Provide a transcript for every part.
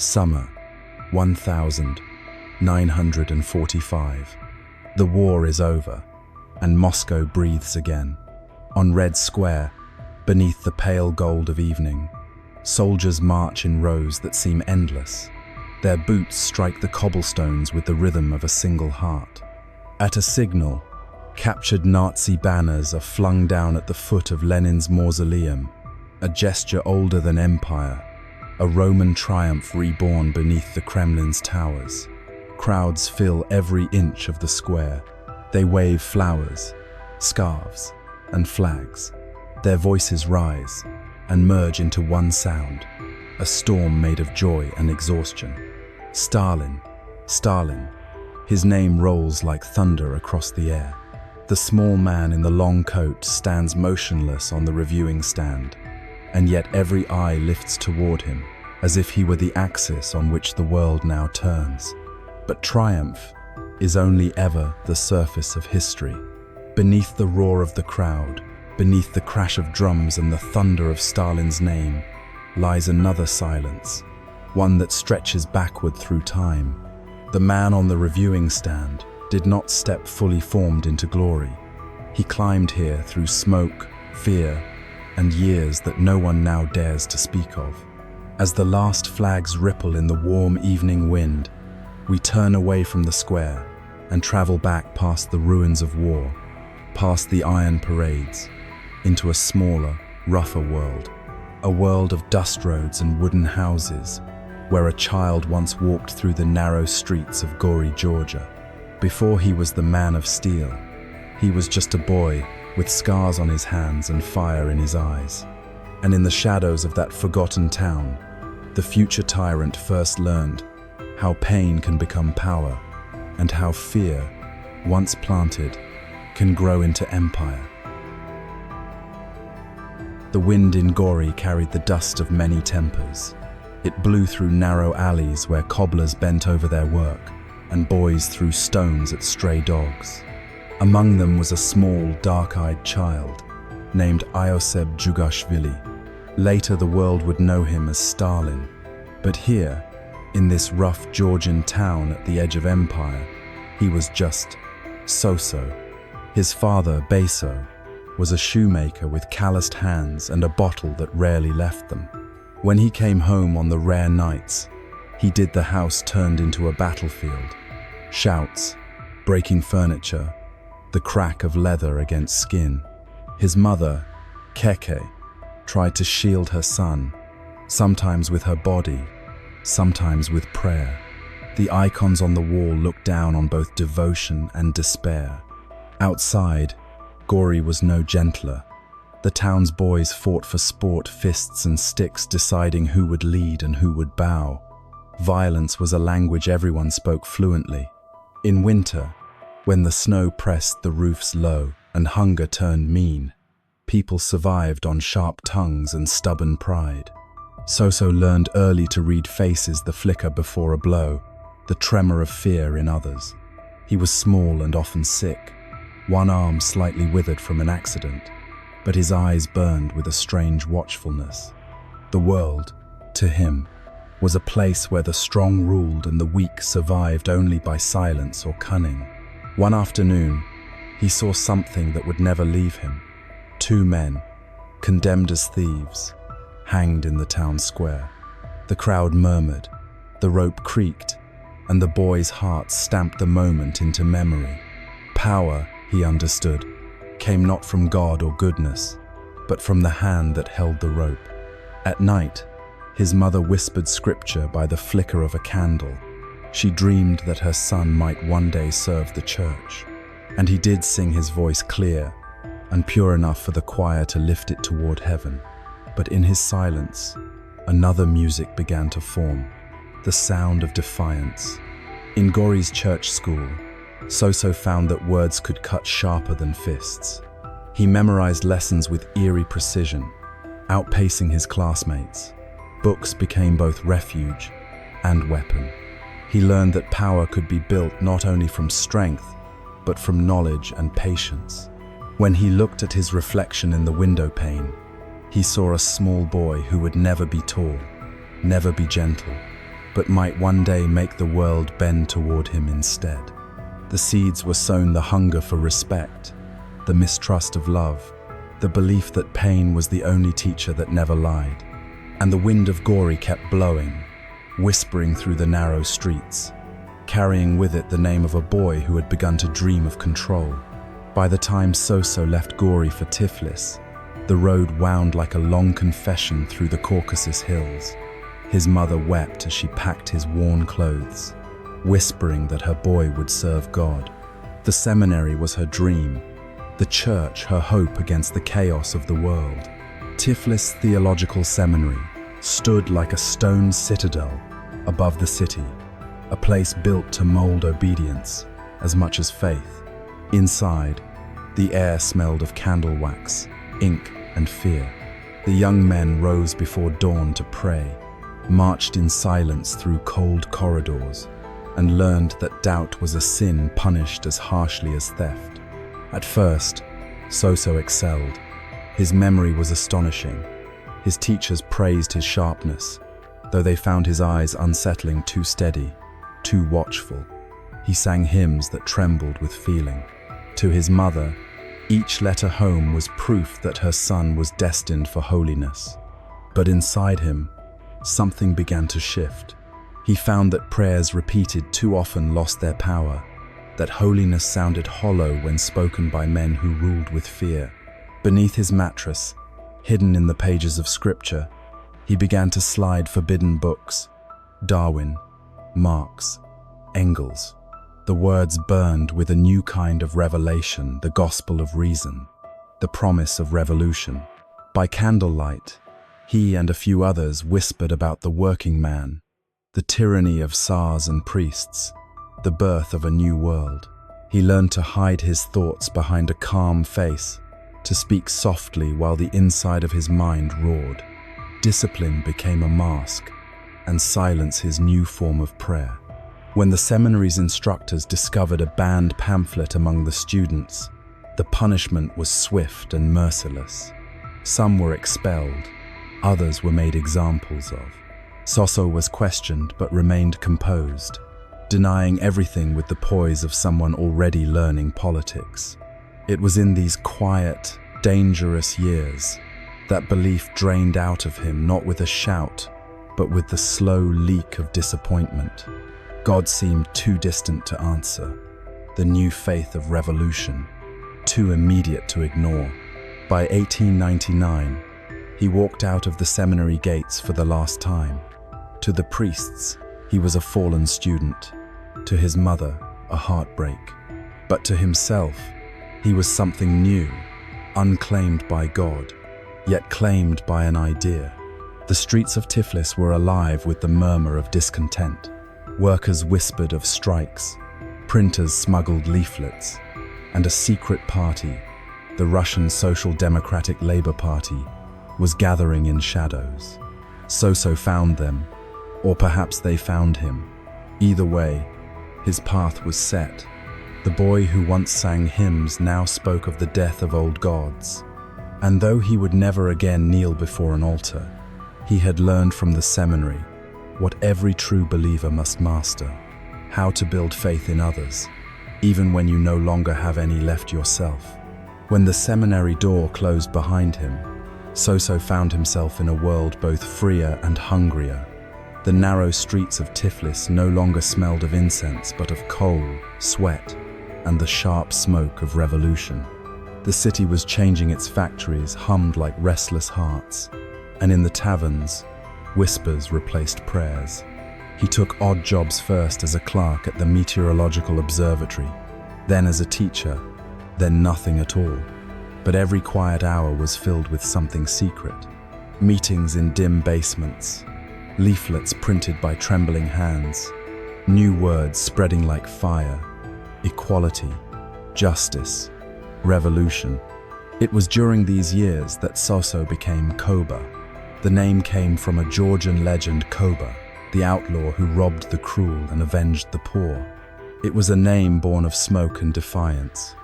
Summer, 1945. The war is over, and Moscow breathes again. On Red Square, beneath the pale gold of evening, soldiers march in rows that seem endless. Their boots strike the cobblestones with the rhythm of a single heart. At a signal, captured Nazi banners are flung down at the foot of Lenin's mausoleum, a gesture older than empire, a Roman triumph reborn beneath the Kremlin's towers. Crowds fill every inch of the square. They wave flowers, scarves, and flags. Their voices rise and merge into one sound, a storm made of joy and exhaustion. Stalin, Stalin. His name rolls like thunder across the air. The small man in the long coat stands motionless on the reviewing stand, and yet every eye lifts toward him, as if he were the axis on which the world now turns. But triumph is only ever the surface of history. Beneath the roar of the crowd, beneath the crash of drums and the thunder of Stalin's name, lies another silence, one that stretches backward through time. The man on the reviewing stand did not step fully formed into glory. He climbed here through smoke, fear, and years that no one now dares to speak of. As the last flags ripple in the warm evening wind, we turn away from the square and travel back past the ruins of war, past the iron parades, into a smaller, rougher world. A world of dust roads and wooden houses, where a child once walked through the narrow streets of Gori, Georgia. Before he was the man of steel, he was just a boy with scars on his hands and fire in his eyes. And in the shadows of that forgotten town, the future tyrant first learned how pain can become power, and how fear, once planted, can grow into empire. The wind in Gori carried the dust of many tempers. It blew through narrow alleys where cobblers bent over their work, and boys threw stones at stray dogs. Among them was a small, dark-eyed child named Ioseb Jugashvili. Later the world would know him as Stalin. But here, in this rough Georgian town at the edge of empire, he was just so-so. His father, Beso, was a shoemaker with calloused hands and a bottle that rarely left them. When he came home on the rare nights, he did the house turned into a battlefield. Shouts, breaking furniture, the crack of leather against skin. His mother, Keke, tried to shield her son, sometimes with her body, sometimes with prayer. The icons on the wall looked down on both devotion and despair. Outside, Gori was no gentler. The town's boys fought for sport, fists and sticks, deciding who would lead and who would bow. Violence was a language everyone spoke fluently. In winter, when the snow pressed the roofs low and hunger turned mean, people survived on sharp tongues and stubborn pride. So-so learned early to read faces, the flicker before a blow, the tremor of fear in others. He was small and often sick, one arm slightly withered from an accident, but his eyes burned with a strange watchfulness. The world, to him, was a place where the strong ruled and the weak survived only by silence or cunning. One afternoon, he saw something that would never leave him. Two men, condemned as thieves, hanged in the town square. The crowd murmured, the rope creaked, and the boy's heart stamped the moment into memory. Power, he understood, came not from God or goodness, but from the hand that held the rope. At night, his mother whispered scripture by the flicker of a candle. She dreamed that her son might one day serve the church, and he did sing his voice clear and pure enough for the choir to lift it toward heaven. But in his silence, another music began to form, the sound of defiance. In Gori's church school, So-so found that words could cut sharper than fists. He memorized lessons with eerie precision, outpacing his classmates. Books became both refuge and weapon. He learned that power could be built not only from strength, but from knowledge and patience. When he looked at his reflection in the window pane, he saw a small boy who would never be tall, never be gentle, but might one day make the world bend toward him instead. The seeds were sown: the hunger for respect, the mistrust of love, the belief that pain was the only teacher that never lied. And the wind of Gori kept blowing, whispering through the narrow streets, carrying with it the name of a boy who had begun to dream of control. By the time Soso left Gori for Tiflis, the road wound like a long confession through the Caucasus hills. His mother wept as she packed his worn clothes, whispering that her boy would serve God. The seminary was her dream, the church her hope against the chaos of the world. Tiflis Theological Seminary stood like a stone citadel above the city, a place built to mold obedience as much as faith. Inside, the air smelled of candle wax, ink, and fear. The young men rose before dawn to pray, marched in silence through cold corridors, and learned that doubt was a sin punished as harshly as theft. At first, Soso excelled. His memory was astonishing. His teachers praised his sharpness, though they found his eyes unsettling, too steady, too watchful. He sang hymns that trembled with feeling. To his mother, each letter home was proof that her son was destined for holiness. But inside him, something began to shift. He found that prayers repeated too often lost their power, that holiness sounded hollow when spoken by men who ruled with fear. Beneath his mattress, hidden in the pages of scripture, he began to slide forbidden books: Darwin, Marx, Engels. The words burned with a new kind of revelation, the gospel of reason, the promise of revolution. By candlelight, he and a few others whispered about the working man, the tyranny of czars and priests, the birth of a new world. He learned to hide his thoughts behind a calm face, to speak softly while the inside of his mind roared. Discipline became a mask, and silence his new form of prayer. When the seminary's instructors discovered a banned pamphlet among the students, the punishment was swift and merciless. Some were expelled, others were made examples of. Soso was questioned but remained composed, denying everything with the poise of someone already learning politics. It was in these quiet, dangerous years that belief drained out of him, not with a shout, but with the slow leak of disappointment. God seemed too distant to answer, the new faith of revolution, too immediate to ignore. By 1899, he walked out of the seminary gates for the last time. To the priests, he was a fallen student. To his mother, a heartbreak. But to himself, he was something new, unclaimed by God, yet claimed by an idea. The streets of Tiflis were alive with the murmur of discontent. Workers whispered of strikes, printers smuggled leaflets, and a secret party, the Russian Social Democratic Labour Party, was gathering in shadows. Soso found them, or perhaps they found him. Either way, his path was set. The boy who once sang hymns now spoke of the death of old gods. And though he would never again kneel before an altar, he had learned from the seminary what every true believer must master: how to build faith in others, even when you no longer have any left yourself. When the seminary door closed behind him, Soso found himself in a world both freer and hungrier. The narrow streets of Tiflis no longer smelled of incense, but of coal, sweat, and the sharp smoke of revolution. The city was changing. Its factories hummed like restless hearts, and in the taverns, whispers replaced prayers. He took odd jobs, first as a clerk at the meteorological observatory, then as a teacher, then nothing at all. But every quiet hour was filled with something secret. Meetings in dim basements, leaflets printed by trembling hands, new words spreading like fire: equality, justice, revolution. It was during these years that Soso became Koba. The name came from a Georgian legend, Koba, the outlaw who robbed the cruel and avenged the poor. It was a name born of smoke and defiance,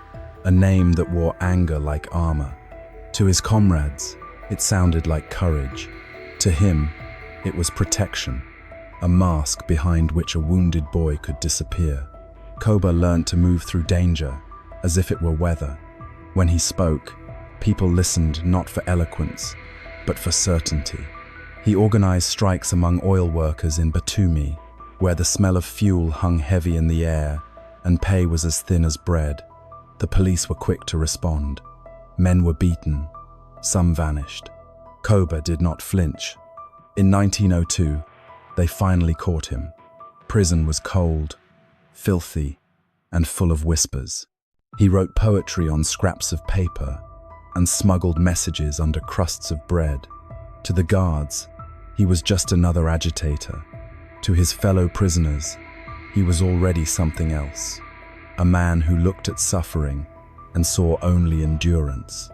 a name that wore anger like armor. To his comrades, it sounded like courage. To him, it was protection. a mask behind which a wounded boy could disappear. Koba learned to move through danger as if it were weather. When he spoke, people listened not for eloquence, but for certainty. He organized strikes among oil workers in Batumi, where the smell of fuel hung heavy in the air and pay was as thin as bread. The police were quick to respond. Men were beaten. Some vanished. Koba did not flinch. In 1902, they finally caught him. Prison was cold, filthy, and full of whispers. He wrote poetry on scraps of paper and smuggled messages under crusts of bread. To the guards, he was just another agitator. To his fellow prisoners, he was already something else. A man who looked at suffering and saw only endurance.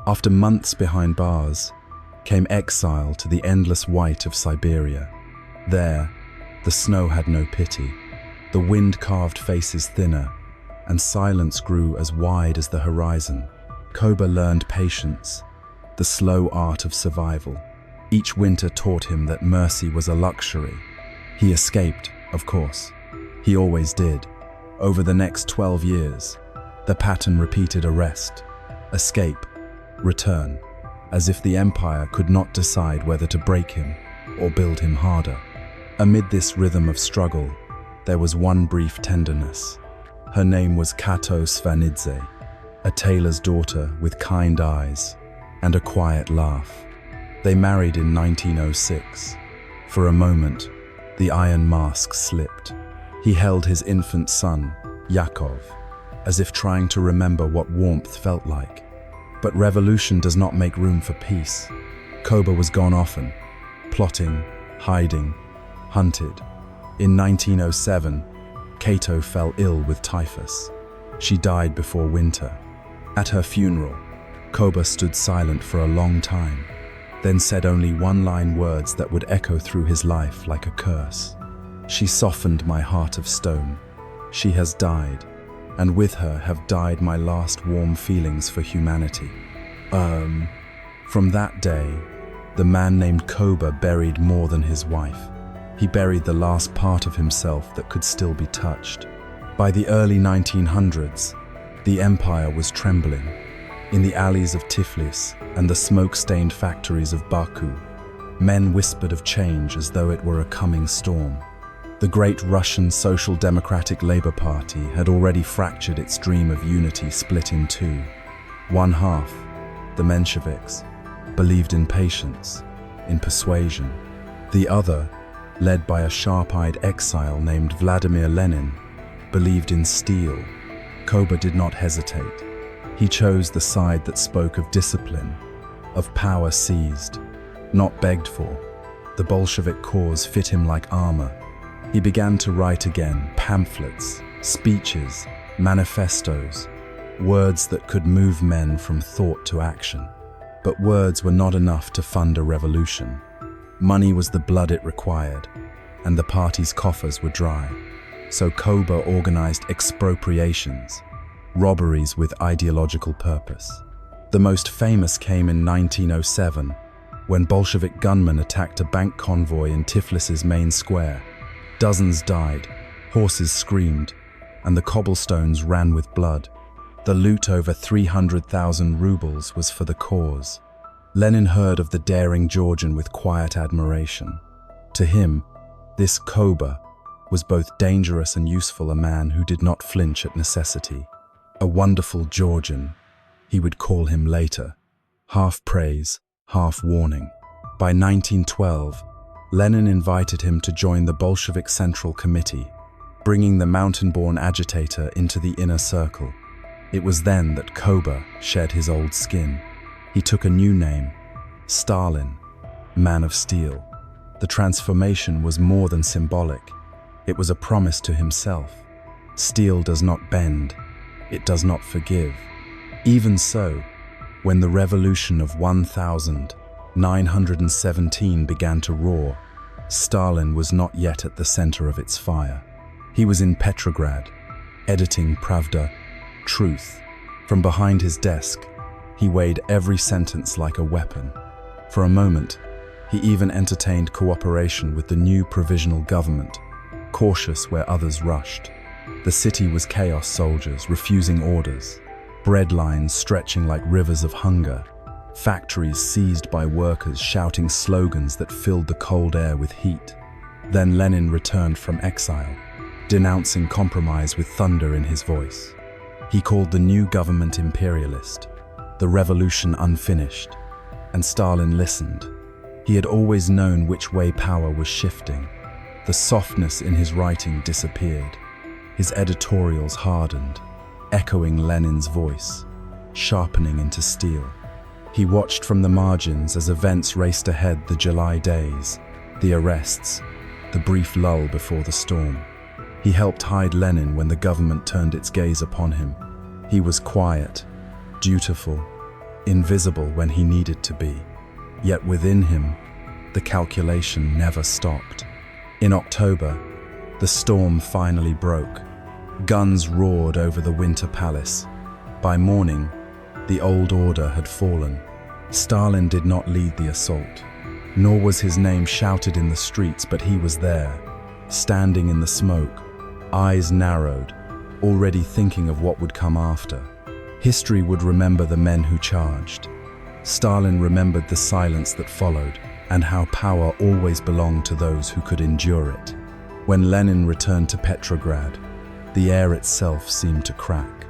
After months behind bars, came exile to the endless white of Siberia. There, the snow had no pity. The wind carved faces thinner, and silence grew as wide as the horizon. Koba learned patience, the slow art of survival. Each winter taught him that mercy was a luxury. He escaped, of course. He always did. Over the next 12 years, the pattern repeated: arrest, escape, return, as if the empire could not decide whether to break him or build him harder. Amid this rhythm of struggle, there was one brief tenderness. Her name was Kato Svanidze, a tailor's daughter with kind eyes and a quiet laugh. They married in 1906. For a moment, the iron mask slipped. He held his infant son, Yakov, as if trying to remember what warmth felt like. But revolution does not make room for peace. Koba was gone often, plotting, hiding, hunted. In 1907, Kato fell ill with typhus. She died before winter. At her funeral, Koba stood silent for a long time, then said only one-line words that would echo through his life like a curse. "She softened my heart of stone. She has died, and with her have died my last warm feelings for humanity." From that day, the man named Koba buried more than his wife. He buried the last part of himself that could still be touched. By the early 1900s, the empire was trembling. In the alleys of Tiflis and the smoke-stained factories of Baku, men whispered of change as though it were a coming storm. The great Russian Social Democratic Labour Party had already fractured its dream of unity, split in two. One half, the Mensheviks, believed in patience, in persuasion. The other, led by a sharp-eyed exile named Vladimir Lenin, believed in steel. Koba did not hesitate. He chose the side that spoke of discipline, of power seized, not begged for. The Bolshevik cause fit him like armor. He began to write again, pamphlets, speeches, manifestos, words that could move men from thought to action. But words were not enough to fund a revolution. Money was the blood it required, and the party's coffers were dry. So Koba organized expropriations, robberies with ideological purpose. The most famous came in 1907, when Bolshevik gunmen attacked a bank convoy in Tiflis's main square. Dozens died, horses screamed, and the cobblestones ran with blood. The loot, over 300,000 rubles, was for the cause. Lenin heard of the daring Georgian with quiet admiration. To him, this Koba was both dangerous and useful, a man who did not flinch at necessity. A wonderful Georgian, he would call him later, half praise, half warning. By 1912, Lenin invited him to join the Bolshevik Central Committee, bringing the mountain-born agitator into the inner circle. It was then that Koba shed his old skin. He took a new name, Stalin, Man of Steel. The transformation was more than symbolic. It was a promise to himself. Steel does not bend. It does not forgive. Even so, when the revolution of 1917 began to roar, Stalin was not yet at the center of its fire. He was in Petrograd, editing Pravda, Truth. From behind his desk, he weighed every sentence like a weapon. For a moment, He even entertained cooperation with the new provisional government, cautious where others rushed. The city was chaos soldiers refusing orders, bread lines stretching like rivers of hunger, factories seized by workers shouting slogans that filled the cold air with heat. Then Lenin returned from exile, denouncing compromise with thunder in his voice. He called the new government imperialist, the revolution unfinished, and Stalin listened. He had always known which way power was shifting. The softness in his writing disappeared. His editorials hardened, echoing Lenin's voice, sharpening into steel. He watched from the margins as events raced ahead: the July days, the arrests, the brief lull before the storm. He helped hide Lenin when the government turned its gaze upon him. He was quiet, dutiful, invisible when he needed to be. Yet within him, the calculation never stopped. In October, the storm finally broke. Guns roared over the Winter Palace. By morning, the old order had fallen. Stalin did not lead the assault, nor was his name shouted in the streets, but he was there, standing in the smoke, eyes narrowed, already thinking of what would come after. History would remember the men who charged. Stalin remembered the silence that followed, and how power always belonged to those who could endure it. When Lenin returned to Petrograd, the air itself seemed to crack.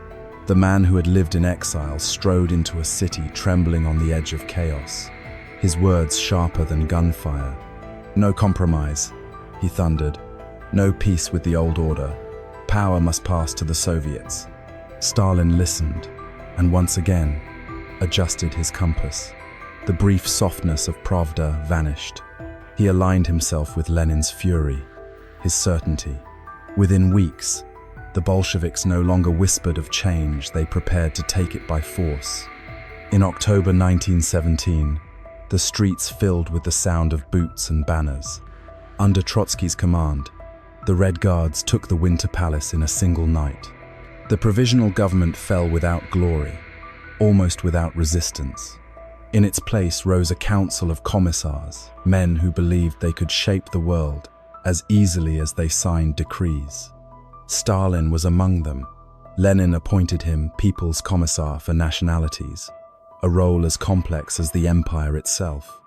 The man who had lived in exile strode into a city trembling on the edge of chaos, his words sharper than gunfire. "No compromise," he thundered. "No peace with the old order. Power must pass to the Soviets." Stalin listened, and once again adjusted his compass. The brief softness of Pravda vanished. He aligned himself with Lenin's fury, his certainty. Within weeks, the Bolsheviks no longer whispered of change, they prepared to take it by force. In October 1917, the streets filled with the sound of boots and banners. Under Trotsky's command, the Red Guards took the Winter Palace in a single night. The provisional government fell without glory, almost without resistance. In its place rose a council of commissars, men who believed they could shape the world as easily as they signed decrees. Stalin was among them. Lenin appointed him People's Commissar for Nationalities, a role as complex as the empire itself.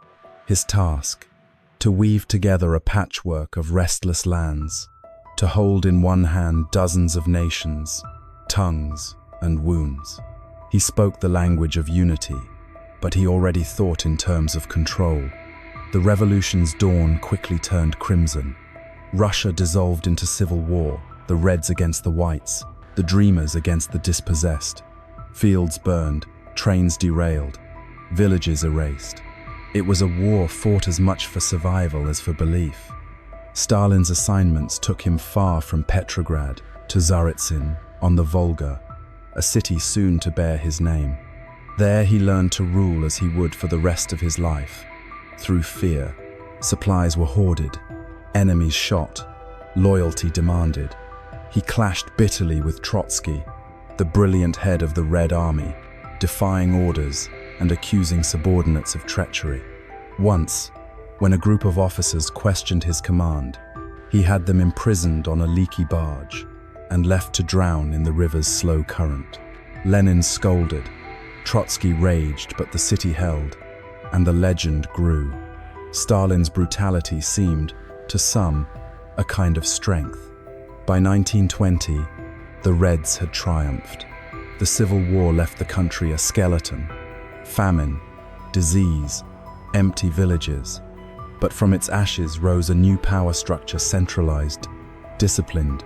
His task, to weave together a patchwork of restless lands, to hold in one hand dozens of nations, tongues, and wounds. He spoke the language of unity, but he already thought in terms of control. The revolution's dawn quickly turned crimson. Russia dissolved into civil war, the Reds against the Whites, the dreamers against the dispossessed. Fields burned, trains derailed, villages erased. It was a war fought as much for survival as for belief. Stalin's assignments took him far from Petrograd to Tsaritsyn on the Volga, a city soon to bear his name. There he learned to rule as he would for the rest of his life. Through fear, supplies were hoarded, enemies shot, loyalty demanded. He clashed bitterly with Trotsky, the brilliant head of the Red Army, defying orders and accusing subordinates of treachery. Once, when a group of officers questioned his command, he had them imprisoned on a leaky barge and left to drown in the river's slow current. Lenin scolded, Trotsky raged, but the city held, and the legend grew. Stalin's brutality seemed, to some, a kind of strength. By 1920, the Reds had triumphed. The Civil War left the country a skeleton. Famine, disease, empty villages. But from its ashes rose a new power structure, centralized, disciplined,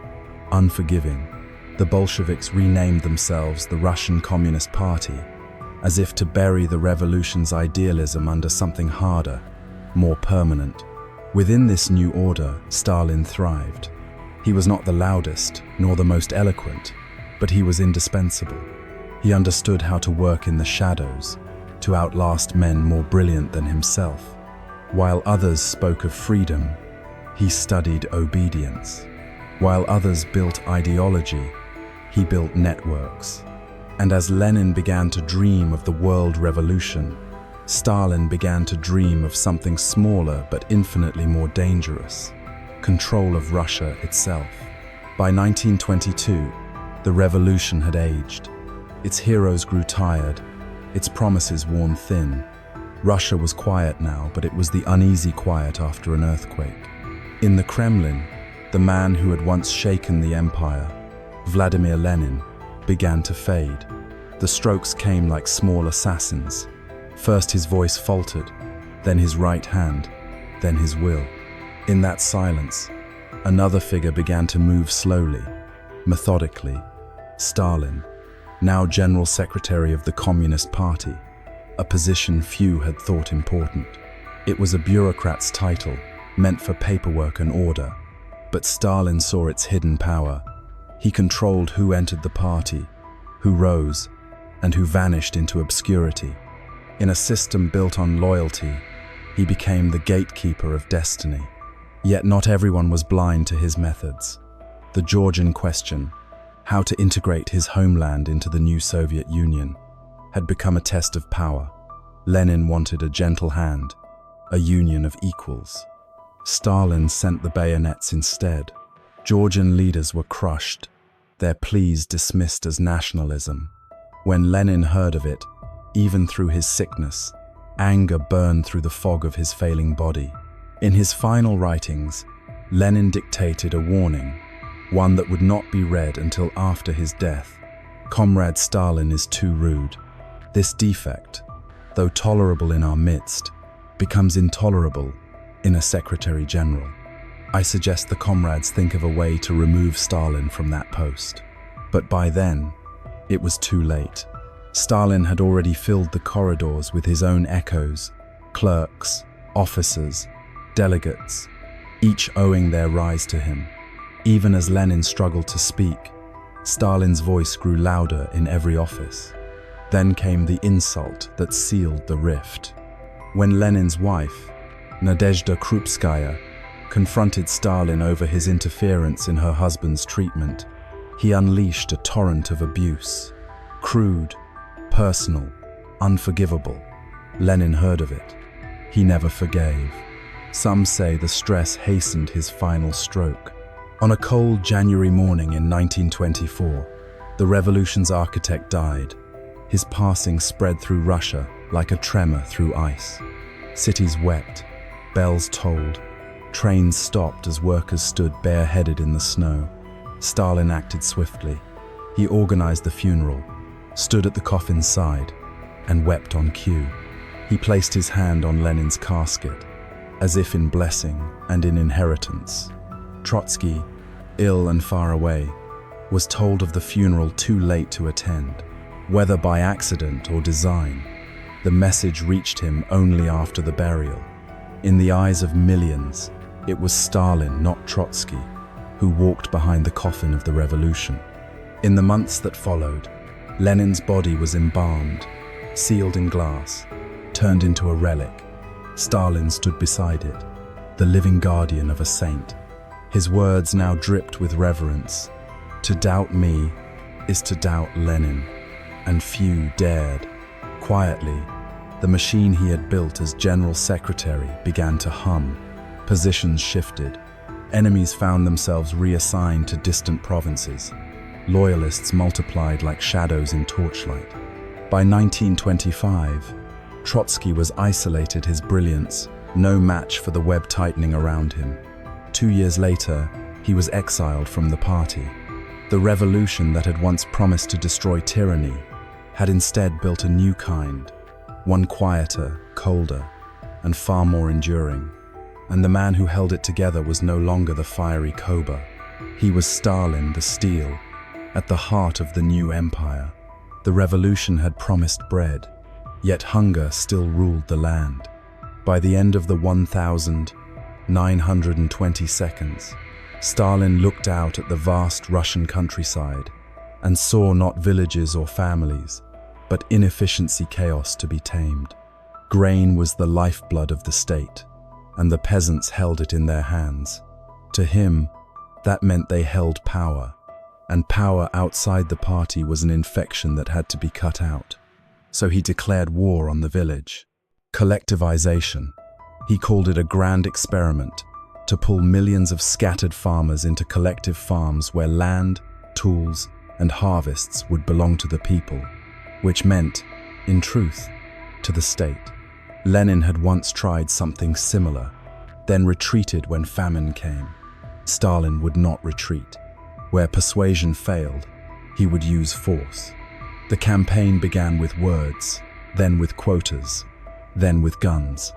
unforgiving. The Bolsheviks renamed themselves the Russian Communist Party, as if to bury the revolution's idealism under something harder, more permanent. Within this new order, Stalin thrived. He was not the loudest, nor the most eloquent, but he was indispensable. He understood how to work in the shadows, to outlast men more brilliant than himself. While others spoke of freedom, he studied obedience. While others built ideology, he built networks. And as Lenin began to dream of the world revolution, Stalin began to dream of something smaller but infinitely more dangerous: control of Russia itself. By 1922, the revolution had aged. Its heroes grew tired, its promises worn thin. Russia was quiet now, but it was the uneasy quiet after an earthquake. In the Kremlin, the man who had once shaken the empire, Vladimir Lenin, began to fade. The strokes came like small assassins. First his voice faltered, then his right hand, then his will. In that silence, another figure began to move slowly, methodically: Stalin, now General Secretary of the Communist Party, a position few had thought important. It was a bureaucrat's title, meant for paperwork and order, but Stalin saw its hidden power. He controlled who entered the party, who rose, and who vanished into obscurity. In a system built on loyalty, he became the gatekeeper of destiny. Yet not everyone was blind to his methods. The Georgian question, how to integrate his homeland into the new Soviet Union, had become a test of power. Lenin wanted a gentle hand, a union of equals. Stalin sent the bayonets instead. Georgian leaders were crushed, their pleas dismissed as nationalism. When Lenin heard of it, even through his sickness, anger burned through the fog of his failing body. In his final writings, Lenin dictated a warning, one that would not be read until after his death. Comrade Stalin is too rude. This defect, though tolerable in our midst, becomes intolerable in a Secretary General. I suggest the comrades think of a way to remove Stalin from that post. But by then, it was too late. Stalin had already filled the corridors with his own echoes, clerks, officers, delegates, each owing their rise to him. Even as Lenin struggled to speak, Stalin's voice grew louder in every office. Then came the insult that sealed the rift. When Lenin's wife, Nadezhda Krupskaya, confronted Stalin over his interference in her husband's treatment, he unleashed a torrent of abuse. Crude, personal, unforgivable. Lenin heard of it. He never forgave. Some say the stress hastened his final stroke. On a cold January morning in 1924, the revolution's architect died. His passing spread through Russia like a tremor through ice. Cities wept, bells tolled, trains stopped as workers stood bareheaded in the snow. Stalin acted swiftly. He organized the funeral, stood at the coffin's side, and wept on cue. He placed his hand on Lenin's casket, as if in blessing and in inheritance. Trotsky, ill and far away, was told of the funeral too late to attend. Whether by accident or design, the message reached him only after the burial. In the eyes of millions, it was Stalin, not Trotsky, who walked behind the coffin of the revolution. In the months that followed, Lenin's body was embalmed, sealed in glass, turned into a relic. Stalin stood beside it, the living guardian of a saint. His words now dripped with reverence. To doubt me is to doubt Lenin, and few dared. Quietly, the machine he had built as General Secretary began to hum. Positions shifted. Enemies found themselves reassigned to distant provinces. Loyalists multiplied like shadows in torchlight. By 1925, Trotsky was isolated, his brilliance no match for the web tightening around him. 2 years later, he was exiled from the party. The revolution that had once promised to destroy tyranny had instead built a new kind, one quieter, colder, and far more enduring. And the man who held it together was no longer the fiery Cobra. He was Stalin, the steel, at the heart of the new empire. The revolution had promised bread, yet hunger still ruled the land. By the end of the 1,920 seconds, Stalin looked out at the vast Russian countryside and saw not villages or families, but inefficiency chaos to be tamed. Grain was the lifeblood of the state, and the peasants held it in their hands. To him, that meant they held power, and power outside the party was an infection that had to be cut out. So he declared war on the village. Collectivization. He called it a grand experiment to pull millions of scattered farmers into collective farms where land, tools, and harvests would belong to the people, which meant, in truth, to the state. Lenin had once tried something similar, then retreated when famine came. Stalin would not retreat. Where persuasion failed, he would use force. The campaign began with words, then with quotas, then with guns.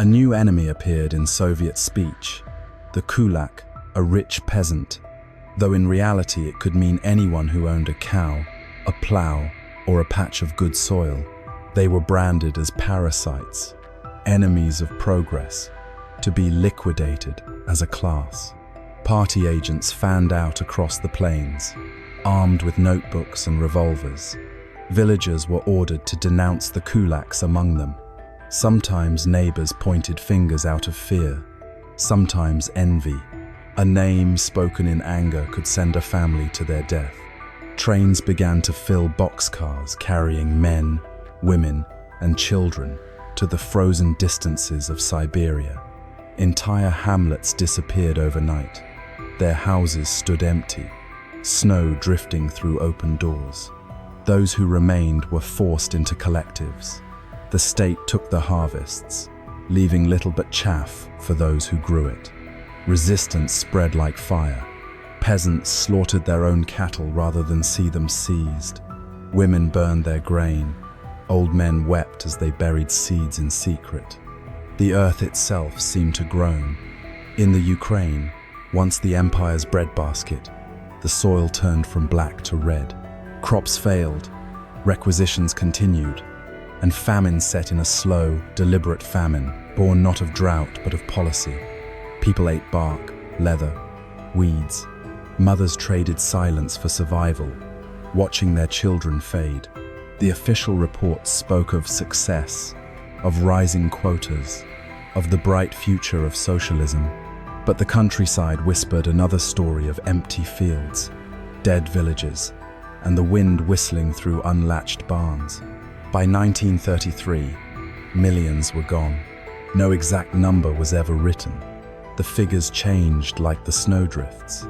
A new enemy appeared in Soviet speech, the kulak, a rich peasant, though in reality it could mean anyone who owned a cow, a plow, or a patch of good soil. They were branded as parasites, enemies of progress, to be liquidated as a class. Party agents fanned out across the plains, armed with notebooks and revolvers. Villagers were ordered to denounce the kulaks among them. Sometimes neighbors pointed fingers out of fear, sometimes envy. A name spoken in anger could send a family to their death. Trains began to fill boxcars carrying men, women, and children to the frozen distances of Siberia. Entire hamlets disappeared overnight. Their houses stood empty, snow drifting through open doors. Those who remained were forced into collectives. The state took the harvests, leaving little but chaff for those who grew it. Resistance spread like fire. Peasants slaughtered their own cattle rather than see them seized. Women burned their grain. Old men wept as they buried seeds in secret. The earth itself seemed to groan. In the Ukraine, once the empire's breadbasket, the soil turned from black to red. Crops failed, requisitions continued, and famine set in a slow, deliberate famine, born not of drought but of policy. People ate bark, leather, weeds. Mothers traded silence for survival, watching their children fade. The official reports spoke of success, of rising quotas, of the bright future of socialism. But the countryside whispered another story of empty fields, dead villages, and the wind whistling through unlatched barns. By 1933, millions were gone. No exact number was ever written. The figures changed like the snowdrifts.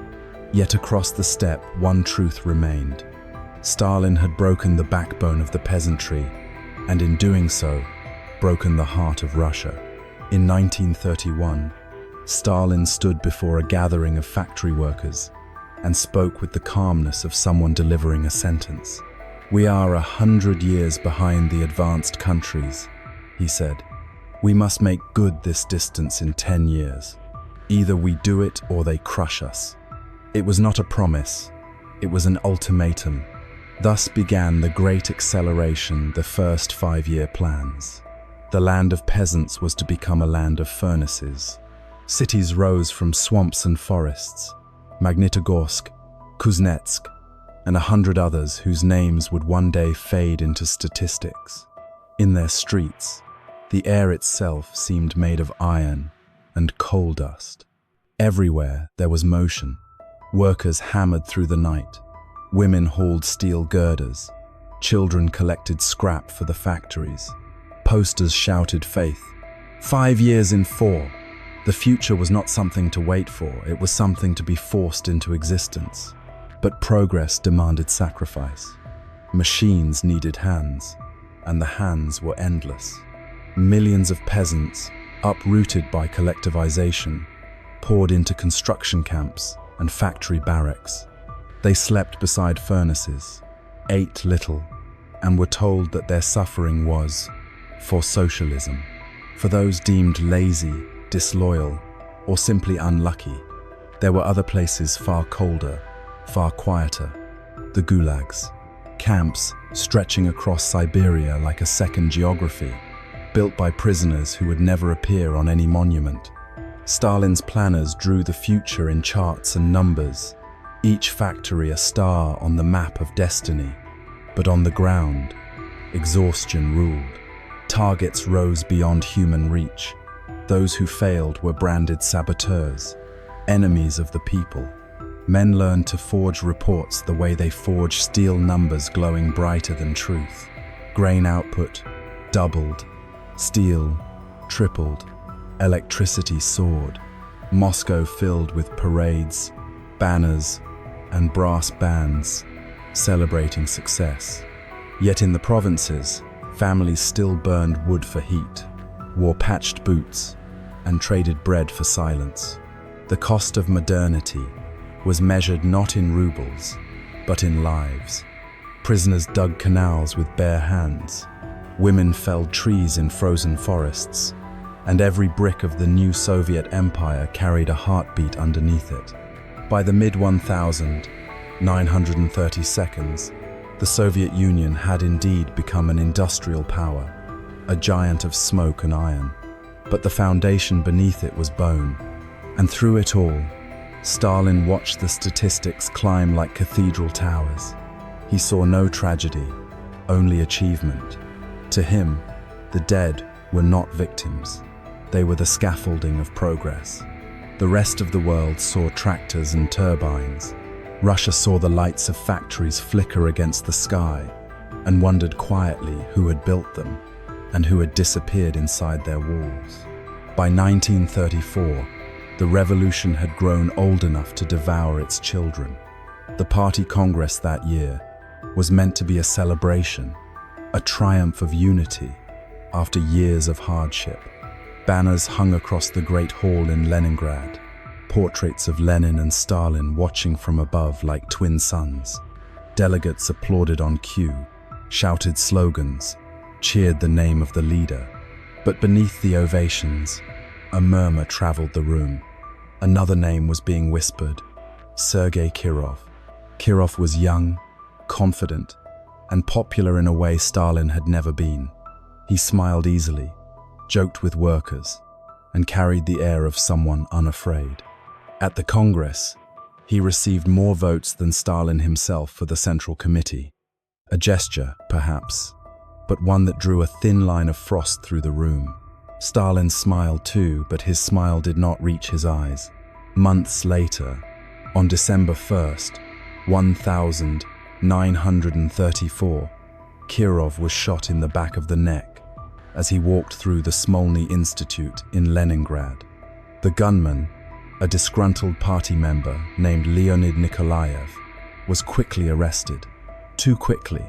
Yet across the steppe, one truth remained. Stalin had broken the backbone of the peasantry, and in doing so, broken the heart of Russia. In 1931, Stalin stood before a gathering of factory workers and spoke with the calmness of someone delivering a sentence. "We are 100 years behind the advanced countries," he said. "We must make good this distance in 10 years. Either we do it or they crush us." It was not a promise, it was an ultimatum. Thus began the Great Acceleration, the first 5-year plans. The land of peasants was to become a land of furnaces. Cities rose from swamps and forests, Magnitogorsk, Kuznetsk, and 100 others whose names would one day fade into statistics. In their streets, the air itself seemed made of iron and coal dust. Everywhere there was motion. Workers hammered through the night. Women hauled steel girders. Children collected scrap for the factories. Posters shouted faith. 5 years in 4. The future was not something to wait for, it was something to be forced into existence. But progress demanded sacrifice. Machines needed hands, and the hands were endless. Millions of peasants, uprooted by collectivization, poured into construction camps and factory barracks. They slept beside furnaces, ate little, and were told that their suffering was for socialism. For those deemed lazy, disloyal, or simply unlucky, there were other places far colder, far quieter, the gulags, camps stretching across Siberia like a second geography, built by prisoners who would never appear on any monument. Stalin's planners drew the future in charts and numbers, each factory a star on the map of destiny. But on the ground, exhaustion ruled. Targets rose beyond human reach. Those who failed were branded saboteurs, enemies of the people. Men learned to forge reports the way they forge steel numbers glowing brighter than truth. Grain output doubled, Steel tripled, electricity soared, Moscow filled with parades, banners, and brass bands celebrating success. Yet in the provinces, families still burned wood for heat, wore patched boots, and traded bread for silence. The cost of modernity was measured not in rubles, but in lives. Prisoners dug canals with bare hands, women felled trees in frozen forests, and every brick of the new Soviet Empire carried a heartbeat underneath it. By the mid-1932s, the Soviet Union had indeed become an industrial power, a giant of smoke and iron. But the foundation beneath it was bone, and through it all, Stalin watched the statistics climb like cathedral towers. He saw no tragedy, only achievement. To him, the dead were not victims. They were the scaffolding of progress. The rest of the world saw tractors and turbines. Russia saw the lights of factories flicker against the sky and wondered quietly who had built them and who had disappeared inside their walls. By 1934, the revolution had grown old enough to devour its children. The party congress that year was meant to be a celebration, a triumph of unity after years of hardship. Banners hung across the Great Hall in Leningrad, portraits of Lenin and Stalin watching from above like twin suns. Delegates applauded on cue, shouted slogans, cheered the name of the leader. But beneath the ovations, a murmur traveled the room. Another name was being whispered: Sergei Kirov. Kirov was young, confident, and popular in a way Stalin had never been. He smiled easily, joked with workers, and carried the air of someone unafraid. At the Congress, he received more votes than Stalin himself for the Central Committee. A gesture, perhaps, but one that drew a thin line of frost through the room. Stalin smiled too, but his smile did not reach his eyes. Months later, on December 1st, 1934, Kirov was shot in the back of the neck as he walked through the Smolny Institute in Leningrad. The gunman, a disgruntled party member named Leonid Nikolaev, was quickly arrested. Too quickly.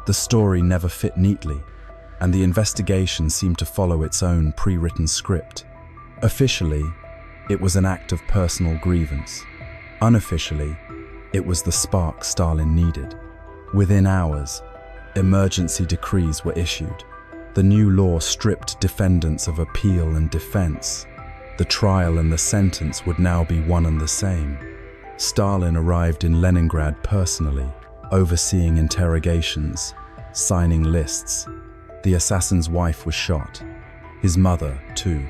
The story never fit neatly, and the investigation seemed to follow its own pre-written script. Officially, it was an act of personal grievance. Unofficially, it was the spark Stalin needed. Within hours, emergency decrees were issued. The new law stripped defendants of appeal and defense. The trial and the sentence would now be one and the same. Stalin arrived in Leningrad personally, overseeing interrogations, signing lists. The assassin's wife was shot. His mother, too.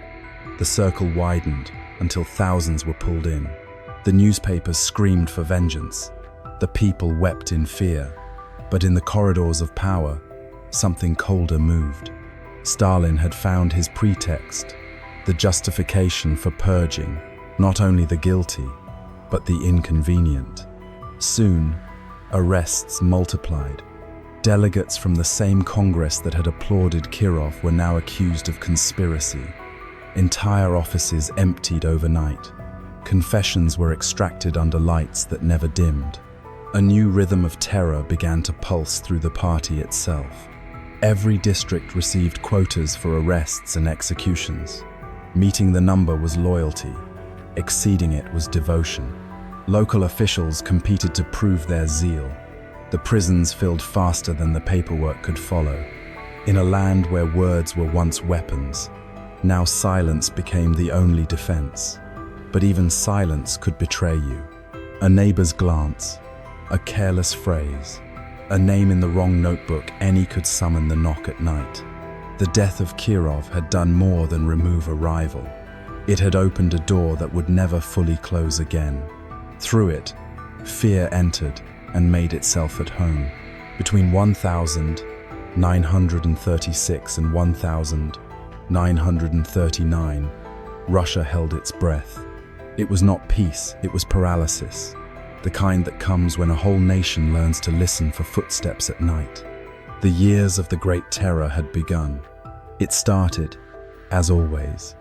The circle widened until thousands were pulled in. The newspapers screamed for vengeance. The people wept in fear. But in the corridors of power, something colder moved. Stalin had found his pretext, the justification for purging not only the guilty, but the inconvenient. Soon, arrests multiplied. Delegates from the same Congress that had applauded Kirov were now accused of conspiracy. Entire offices emptied overnight. Confessions were extracted under lights that never dimmed. A new rhythm of terror began to pulse through the party itself. Every district received quotas for arrests and executions. Meeting the number was loyalty. Exceeding it was devotion. Local officials competed to prove their zeal. The prisons filled faster than the paperwork could follow. In a land where words were once weapons, now silence became the only defense. But even silence could betray you. A neighbor's glance, a careless phrase, a name in the wrong notebook, any could summon the knock at night. The death of Kirov had done more than remove a rival. It had opened a door that would never fully close again. Through it, fear entered and made itself at home. Between 1936 and 1939, Russia held its breath. It was not peace, it was paralysis, the kind that comes when a whole nation learns to listen for footsteps at night. The years of the Great Terror had begun. It started, as always,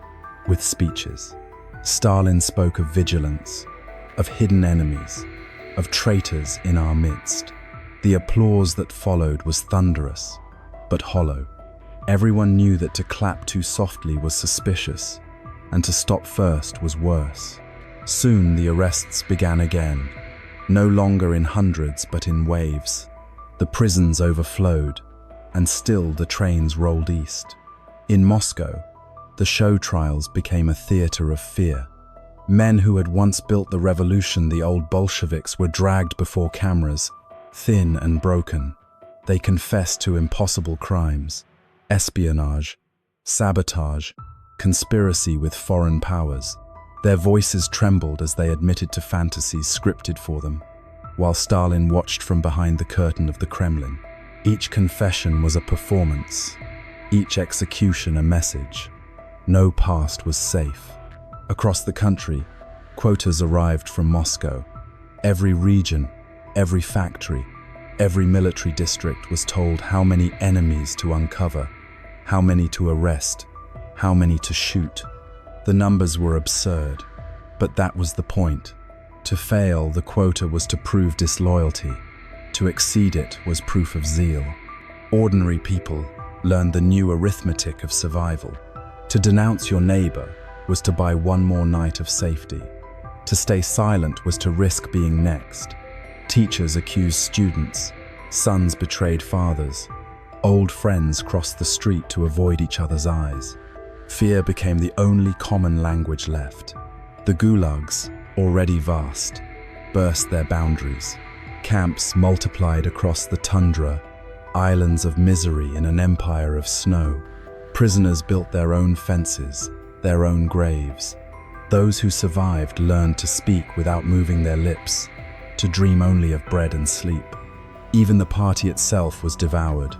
with speeches. Stalin spoke of vigilance, of hidden enemies, of traitors in our midst. The applause that followed was thunderous, but hollow. Everyone knew that to clap too softly was suspicious, and to stop first was worse. Soon the arrests began again, no longer in hundreds but in waves. The prisons overflowed, and still the trains rolled east. In Moscow, the show trials became a theater of fear. Men who had once built the revolution, the old Bolsheviks, were dragged before cameras, thin and broken. They confessed to impossible crimes: espionage, sabotage, conspiracy with foreign powers. Their voices trembled as they admitted to fantasies scripted for them, while Stalin watched from behind the curtain of the Kremlin. Each confession was a performance, each execution a message. No past was safe. Across the country, quotas arrived from Moscow. Every region, every factory, every military district was told how many enemies to uncover, how many to arrest, how many to shoot. The numbers were absurd, but that was the point. To fail the quota was to prove disloyalty. To exceed it was proof of zeal. Ordinary people learned the new arithmetic of survival. To denounce your neighbor was to buy one more night of safety. To stay silent was to risk being next. Teachers accused students. Sons betrayed fathers. Old friends crossed the street to avoid each other's eyes. Fear became the only common language left. The gulags, already vast, burst their boundaries. Camps multiplied across the tundra, islands of misery in an empire of snow. Prisoners built their own fences, their own graves. Those who survived learned to speak without moving their lips, to dream only of bread and sleep. Even the party itself was devoured.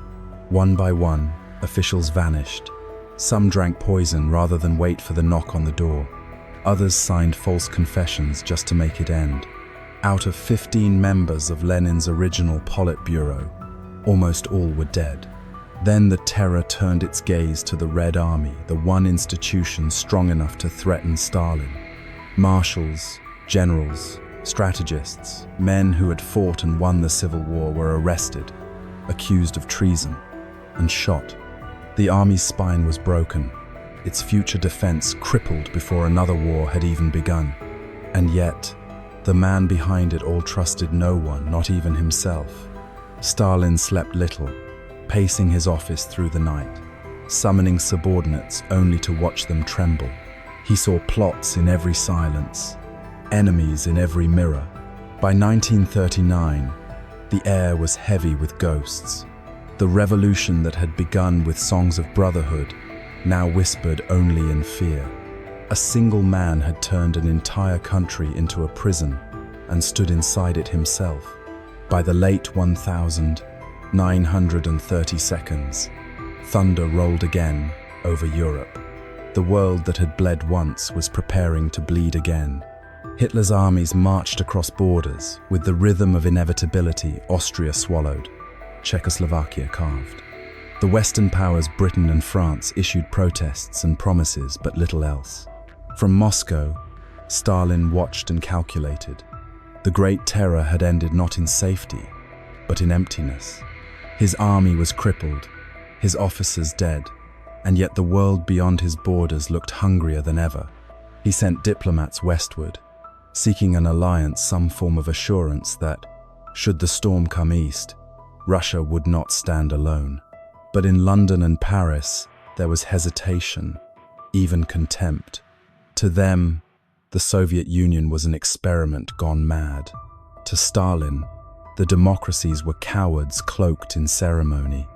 One by one, officials vanished. Some drank poison rather than wait for the knock on the door. Others signed false confessions just to make it end. Out of 15 members of Lenin's original Politburo, almost all were dead. Then the terror turned its gaze to the Red Army, the one institution strong enough to threaten Stalin. Marshals, generals, strategists, men who had fought and won the civil war were arrested, accused of treason, and shot. The army's spine was broken, its future defense crippled before another war had even begun. And yet, the man behind it all trusted no one, not even himself. Stalin slept little, pacing his office through the night, summoning subordinates only to watch them tremble. He saw plots in every silence, enemies in every mirror. By 1939, the air was heavy with ghosts. The revolution that had begun with songs of brotherhood now whispered only in fear. A single man had turned an entire country into a prison and stood inside it himself. By the late 1932, thunder rolled again over Europe. The world that had bled once was preparing to bleed again. Hitler's armies marched across borders. With the rhythm of inevitability, Austria swallowed, Czechoslovakia carved. The Western powers, Britain and France, issued protests and promises, but little else. From Moscow, Stalin watched and calculated. The Great Terror had ended not in safety, but in emptiness. His army was crippled, his officers dead, and yet the world beyond his borders looked hungrier than ever. He sent diplomats westward, seeking an alliance, some form of assurance that, should the storm come east, Russia would not stand alone. But in London and Paris, there was hesitation, even contempt. To them, the Soviet Union was an experiment gone mad. To Stalin, the democracies were cowards cloaked in ceremony.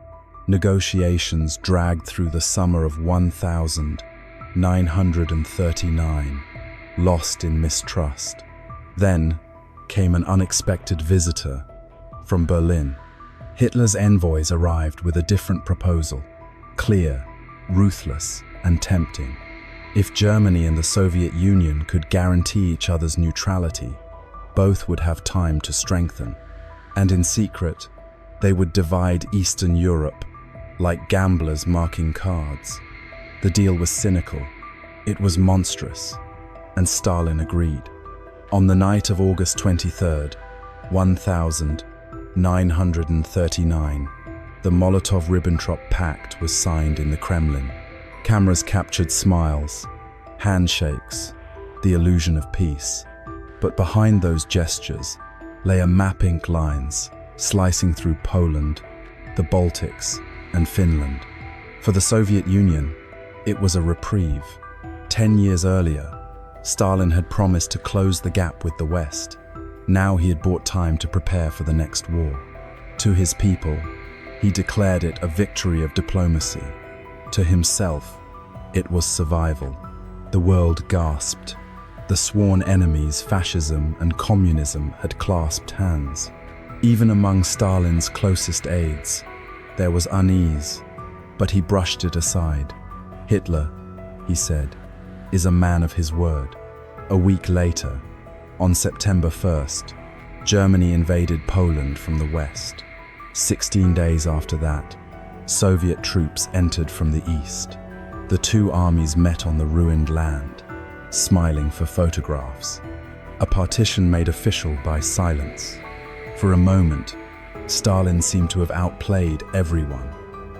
Negotiations dragged through the summer of 1939, lost in mistrust. Then came an unexpected visitor from Berlin. Hitler's envoys arrived with a different proposal, clear, ruthless, and tempting. If Germany and the Soviet Union could guarantee each other's neutrality, both would have time to strengthen. And in secret, they would divide Eastern Europe, like gamblers marking cards. The deal was cynical. It was monstrous. And Stalin agreed. On the night of August 23rd, 1939, the Molotov-Ribbentrop Pact was signed in the Kremlin. Cameras captured smiles, handshakes, the illusion of peace. But behind those gestures lay a map-ink lines slicing through Poland, the Baltics, and Finland. For the Soviet Union, it was a reprieve. 10 years earlier, Stalin had promised to close the gap with the West. Now he had bought time to prepare for the next war. To his people, he declared it a victory of diplomacy. To himself, it was survival. The world gasped. The sworn enemies, fascism and communism, had clasped hands. Even among Stalin's closest aides, there was unease, but he brushed it aside. Hitler, he said, is a man of his word. A week later, on September 1st, Germany invaded Poland from the west. 16 days after that, Soviet troops entered from the east. The two armies met on the ruined land, smiling for photographs. A partition made official by silence. For a moment, Stalin seemed to have outplayed everyone.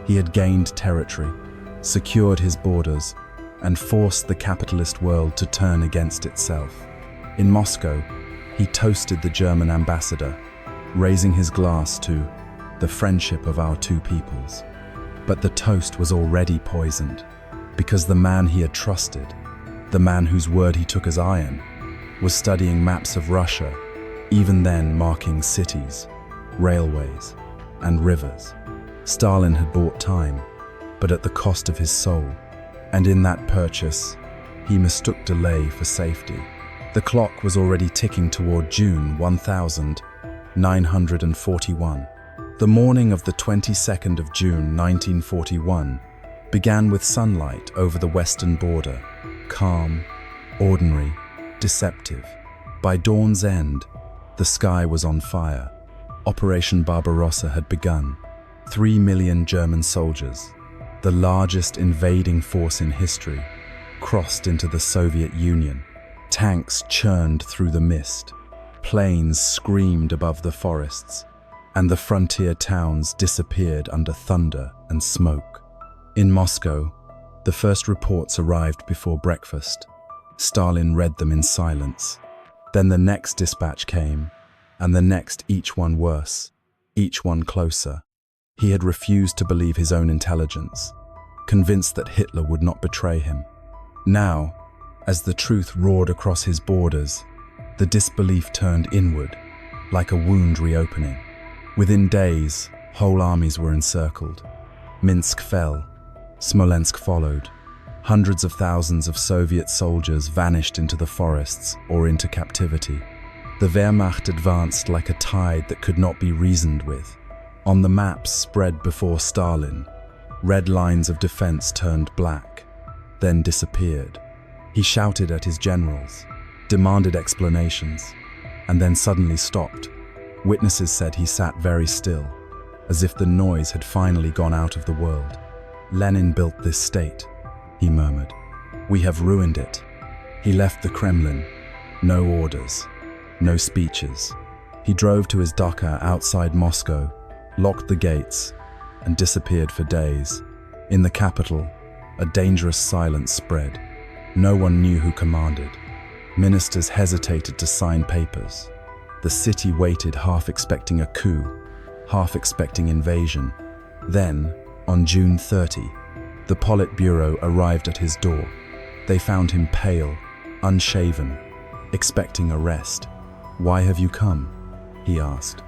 He had gained territory, secured his borders, and forced the capitalist world to turn against itself. In Moscow, he toasted the German ambassador, raising his glass to the friendship of our two peoples. But the toast was already poisoned, because the man he had trusted, the man whose word he took as iron, was studying maps of Russia, even then marking cities, railways, and rivers. Stalin had bought time, but at the cost of his soul. And in that purchase, he mistook delay for safety. The clock was already ticking toward June 1941. The morning of the 22nd of June 1941 began with sunlight over the western border, calm, ordinary, deceptive. By dawn's end, the sky was on fire. Operation Barbarossa had begun. 3 million German soldiers, the largest invading force in history, crossed into the Soviet Union. Tanks churned through the mist, planes screamed above the forests, and the frontier towns disappeared under thunder and smoke. In Moscow, the first reports arrived before breakfast. Stalin read them in silence. Then the next dispatch came, and the next, each one worse, each one closer. He had refused to believe his own intelligence, convinced that Hitler would not betray him. Now, as the truth roared across his borders, the disbelief turned inward, like a wound reopening. Within days, whole armies were encircled. Minsk fell. Smolensk followed. Hundreds of thousands of Soviet soldiers vanished into the forests or into captivity. The Wehrmacht advanced like a tide that could not be reasoned with. On the maps spread before Stalin, red lines of defense turned black, then disappeared. He shouted at his generals, demanded explanations, and then suddenly stopped. Witnesses said he sat very still, as if the noise had finally gone out of the world. "Lenin built this state," he murmured. "We have ruined it." He left the Kremlin. No orders, no speeches. He drove to his dacha outside Moscow, locked the gates, and disappeared for days. In the capital, a dangerous silence spread. No one knew who commanded. Ministers hesitated to sign papers. The city waited, half expecting a coup, half expecting invasion. Then, on June 30, the Politburo arrived at his door. They found him pale, unshaven, expecting arrest. "Why have you come?" he asked.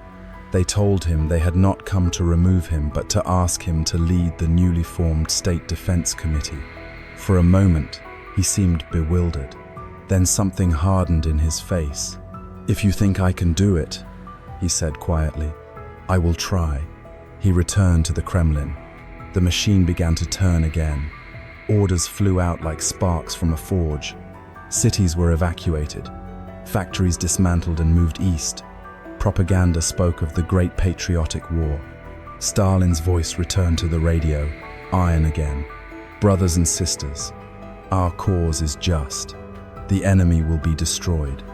They told him they had not come to remove him, but to ask him to lead the newly formed State Defense Committee. For a moment, he seemed bewildered. Then something hardened in his face. "If you think I can do it," he said quietly, "I will try." He returned to the Kremlin. The machine began to turn again. Orders flew out like sparks from a forge. Cities were evacuated. Factories dismantled and moved east. Propaganda spoke of the Great Patriotic War. Stalin's voice returned to the radio, iron again. Brothers and sisters, our cause is just. The enemy will be destroyed.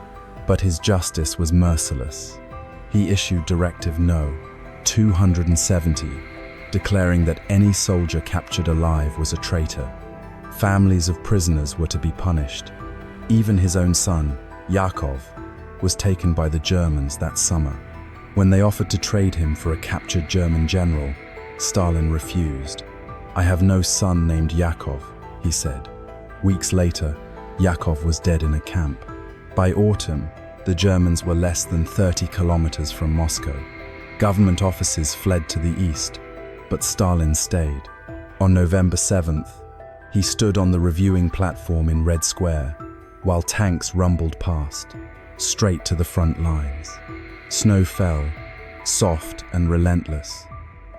But his justice was merciless. He issued Directive No. 270, declaring that any soldier captured alive was a traitor. Families of prisoners were to be punished. Even his own son, Yakov, was taken by the Germans that summer. When they offered to trade him for a captured German general, Stalin refused. "I have no son named Yakov," he said. Weeks later, Yakov was dead in a camp. By autumn, the Germans were less than 30 kilometers from Moscow. Government offices fled to the east, but Stalin stayed. On November 7th, he stood on the reviewing platform in Red Square, while tanks rumbled past, straight to the front lines. Snow fell, soft and relentless,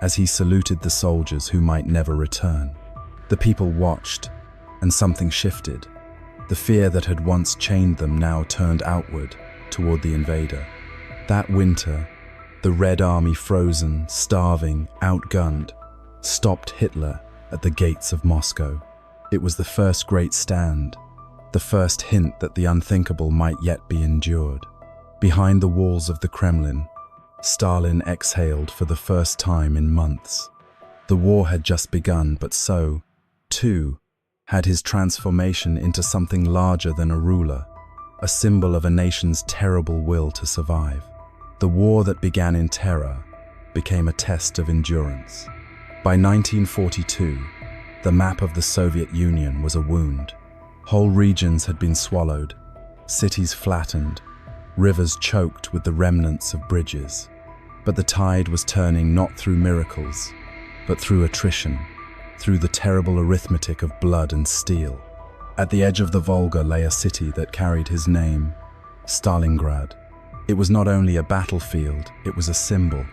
as he saluted the soldiers who might never return. The people watched, and something shifted. The fear that had once chained them now turned outward, toward the invader. That winter, the Red Army, frozen, starving, outgunned, stopped Hitler at the gates of Moscow. It was the first great stand, the first hint that the unthinkable might yet be endured. Behind the walls of the Kremlin, Stalin exhaled for the first time in months. The war had just begun, but so, too, had his transformation into something larger than a ruler, a symbol of a nation's terrible will to survive. The war that began in terror became a test of endurance. By 1942, the map of the Soviet Union was a wound. Whole regions had been swallowed, cities flattened, rivers choked with the remnants of bridges. But the tide was turning not through miracles, but through attrition, through the terrible arithmetic of blood and steel. At the edge of the Volga lay a city that carried his name, Stalingrad. It was not only a battlefield, it was a symbol.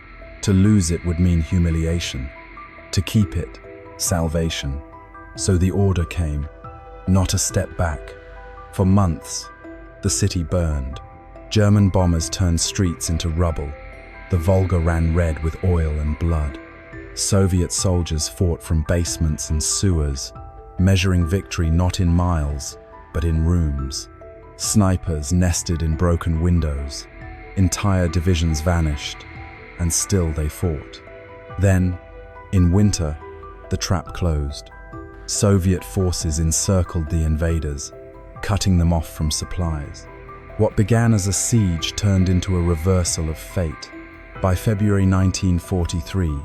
To lose it would mean humiliation. To keep it, salvation. So the order came, not a step back. For months, the city burned. German bombers turned streets into rubble. The Volga ran red with oil and blood. Soviet soldiers fought from basements and sewers, measuring victory not in miles, but in rooms. Snipers nested in broken windows. Entire divisions vanished, and still they fought. Then, in winter, the trap closed. Soviet forces encircled the invaders, cutting them off from supplies. What began as a siege turned into a reversal of fate. By February 1943,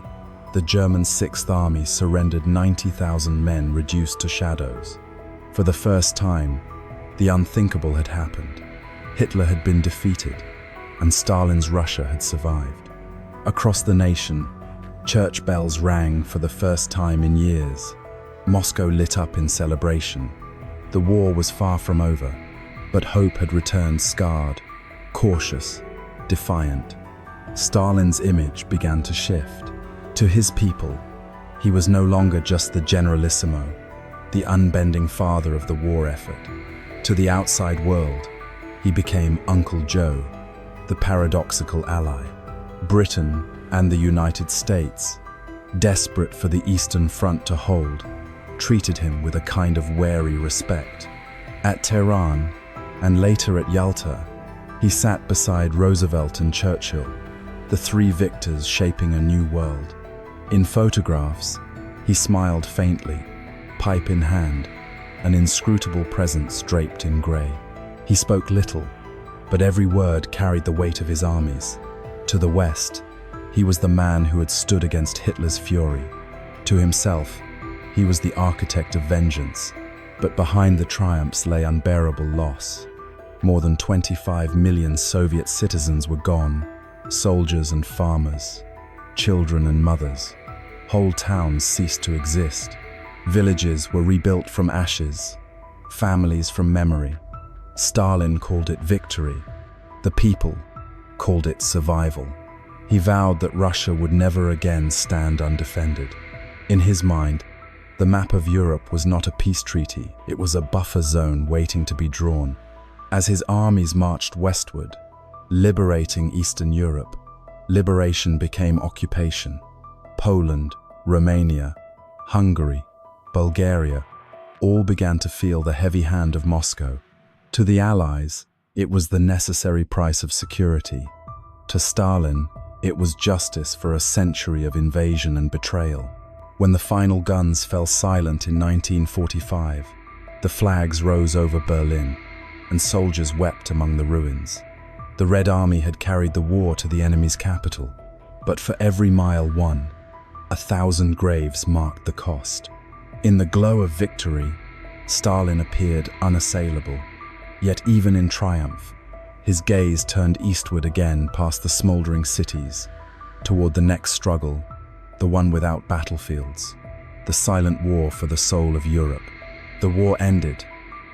the German Sixth Army surrendered 90,000 men reduced to shadows. For the first time, the unthinkable had happened. Hitler had been defeated, and Stalin's Russia had survived. Across the nation, church bells rang for the first time in years. Moscow lit up in celebration. The war was far from over, but hope had returned, scarred, cautious, defiant. Stalin's image began to shift. To his people, he was no longer just the generalissimo, the unbending father of the war effort. To the outside world, he became Uncle Joe, the paradoxical ally. Britain and the United States, desperate for the Eastern Front to hold, treated him with a kind of wary respect. At Tehran, and later at Yalta, he sat beside Roosevelt and Churchill, the three victors shaping a new world. In photographs, he smiled faintly, pipe in hand, an inscrutable presence draped in grey. He spoke little, but every word carried the weight of his armies. To the west, he was the man who had stood against Hitler's fury. To himself, he was the architect of vengeance, but behind the triumphs lay unbearable loss. More than 25 million Soviet citizens were gone, soldiers and farmers, children and mothers. Whole towns ceased to exist. Villages were rebuilt from ashes, families from memory. Stalin called it victory. The people called it survival. He vowed that Russia would never again stand undefended. In his mind, the map of Europe was not a peace treaty, it was a buffer zone waiting to be drawn. As his armies marched westward, liberating Eastern Europe, liberation became occupation. Poland, Romania, Hungary, Bulgaria, all began to feel the heavy hand of Moscow. To the Allies, it was the necessary price of security. To Stalin, it was justice for a century of invasion and betrayal. When the final guns fell silent in 1945, the flags rose over Berlin, and soldiers wept among the ruins. The Red Army had carried the war to the enemy's capital, but for every mile won, 1,000 graves marked the cost. In the glow of victory, Stalin appeared unassailable. Yet even in triumph, his gaze turned eastward again past the smoldering cities, toward the next struggle, the one without battlefields, the silent war for the soul of Europe. The war ended,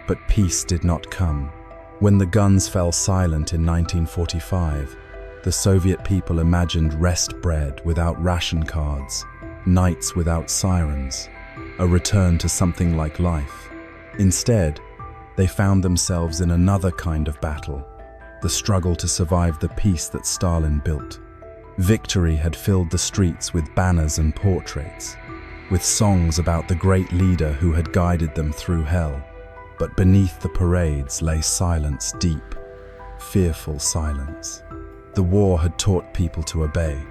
but peace did not come. When the guns fell silent in 1945, the Soviet people imagined rest bread without ration cards, nights without sirens, a return to something like life. Instead, they found themselves in another kind of battle, the struggle to survive the peace that Stalin built. Victory had filled the streets with banners and portraits, with songs about the great leader who had guided them through hell. But beneath the parades lay silence, deep, fearful silence. The war had taught people to obey.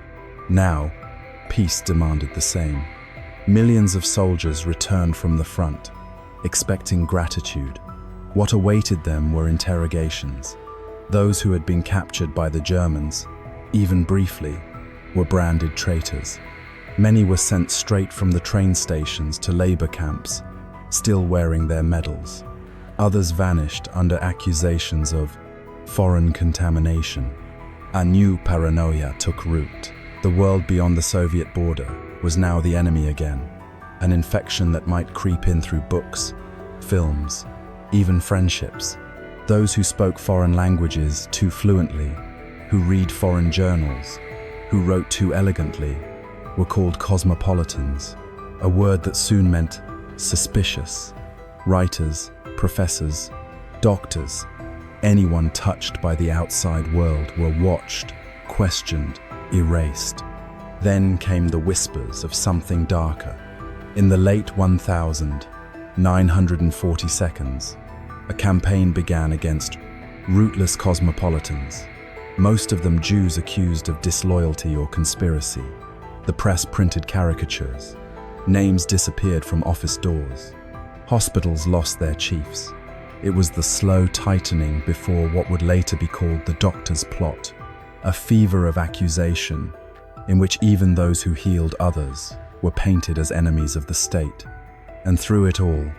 Now, peace demanded the same. Millions of soldiers returned from the front, expecting gratitude. What awaited them were interrogations. Those who had been captured by the Germans, even briefly, were branded traitors. Many were sent straight from the train stations to labor camps, still wearing their medals. Others vanished under accusations of foreign contamination. A new paranoia took root. The world beyond the Soviet border was now the enemy again, an infection that might creep in through books, films, even friendships. Those who spoke foreign languages too fluently, who read foreign journals, who wrote too elegantly, were called cosmopolitans, a word that soon meant suspicious. Writers, professors, doctors, anyone touched by the outside world were watched, questioned, erased. Then came the whispers of something darker. In the late 1942, a campaign began against rootless cosmopolitans, most of them Jews accused of disloyalty or conspiracy. The press printed caricatures. Names disappeared from office doors. Hospitals lost their chiefs. It was the slow tightening before what would later be called the doctor's plot, a fever of accusation in which even those who healed others were painted as enemies of the state. And through it all,